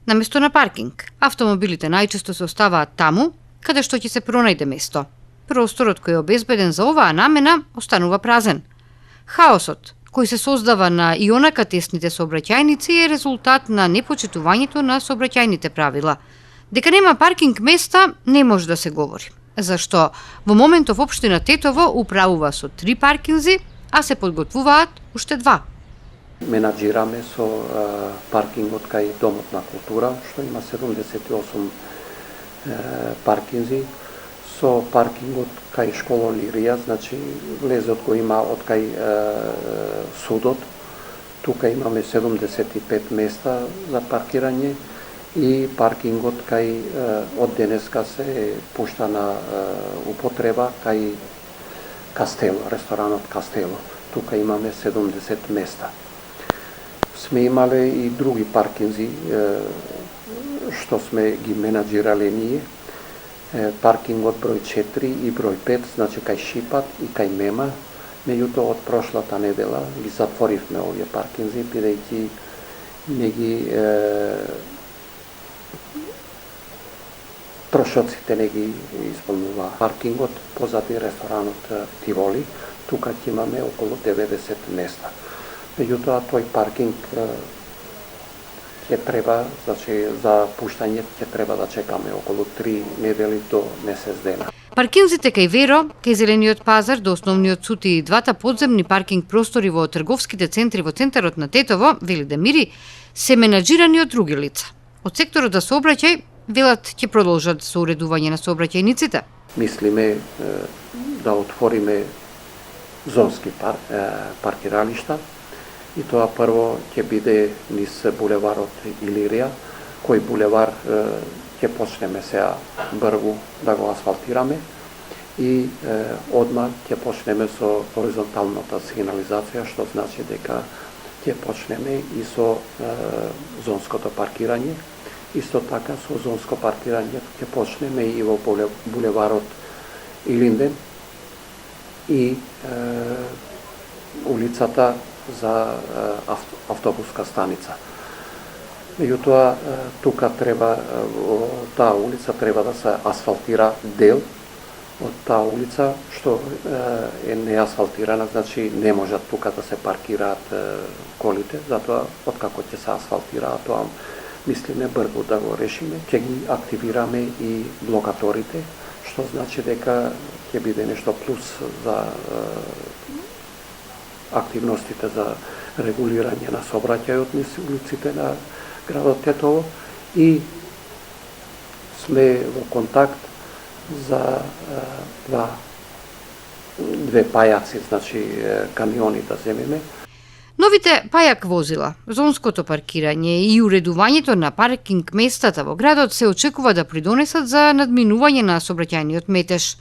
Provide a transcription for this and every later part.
Наместо на паркинг, автомобилите најчесто се оставаат таму каде што ќе се пронајде место. Просторот кој е обезбеден за оваа намена останува празен. Хаосот кој се создава на ионака тесните сообраќајници е резултат на непочитувањето на сообраќајните правила. Дека нема паркинг места не може да се говори, зашто во моментов општина Тетово управува со 3 паркинзи, а се подготвуваат уште 2. Менаџираме со паркингот кај Домот на култура, што има 78 паркинзи, со паркингот кај школа Лирија, значи влезот го има од кај судот. Тука имаме 75 места за паркирање и паркингот кај од денеска се пушта на употреба кај Кастело, ресторанот Кастело. Тука имаме 70 места. Сме имале и други паркинзи што сме ги менаџирале ние. Паркингот број 4 и број 5, значи кај Шипат и кај Мема. Меѓутоа од прошлата недела ги затворивме овие паркинзи, бидејќи не ги трошоците не ги исполнува. Паркингот позади ресторанот Тиволи, тука ќе имаме околу 90 места. Меѓутоа тој паркинг ќе треба, значи за пуштање ќе треба да чекаме околу 3 недели до месец дена. Паркинзите кај Веро, кај Зелениот пазар до основниот суд и двата подземни паркинг простори во трговските центри во центарот на Тетово, вели Демири, се менаџирани од други лица. Од секторот за сообраќај велат ќе продолжат со уредување на сообраќајниците. Мислиме да отвориме зонски паркиралишта, и тоа прво ќе биде низ булеварот Илирија, кој булевар ќе почнеме сега бргу да го асфалтираме и одма ќе почнеме со хоризонталната сигнализација, што значи дека ќе почнеме и со зонското паркирање. Исто така со зонско паркирање ќе почнеме и во булеварот Илинден и улицата за автобуска станица. Меѓутоа, тука треба, таа улица треба да се асфалтира дел од таа улица, што е неасфалтирана, значи не можат тука да се паркираат колите, затоа откако ќе се асфалтира, тоа мислиме бргу да го решиме. Ќе ги активираме и блокаторите, што значи дека ќе биде нешто плюс за активностите за регулирање на сообраќајот низ улиците на градот Тетово и сме во контакт за две пајаци, значи камиони да земеме. Новите пајак возила, зонското паркирање и уредувањето на паркинг местата во градот се очекува да придонесат за надминување на сообраќајниот метеж.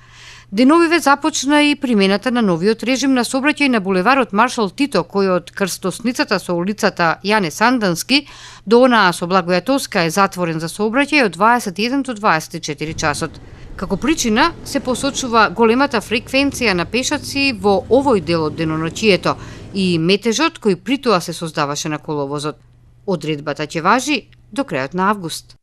Деновиве започна и примената на новиот режим на сообраќај на булеварот Маршал Тито, кој од крстосницата со улицата Јане Сандански до онаа со Благојатовска е затворен за сообраќај од 21 до 24 часот. Како причина се посочува големата фреквенција на пешаци во овој дел од деноночието и метежот кој при тоа се создаваше на коловозот. Одредбата ќе важи до крајот на август.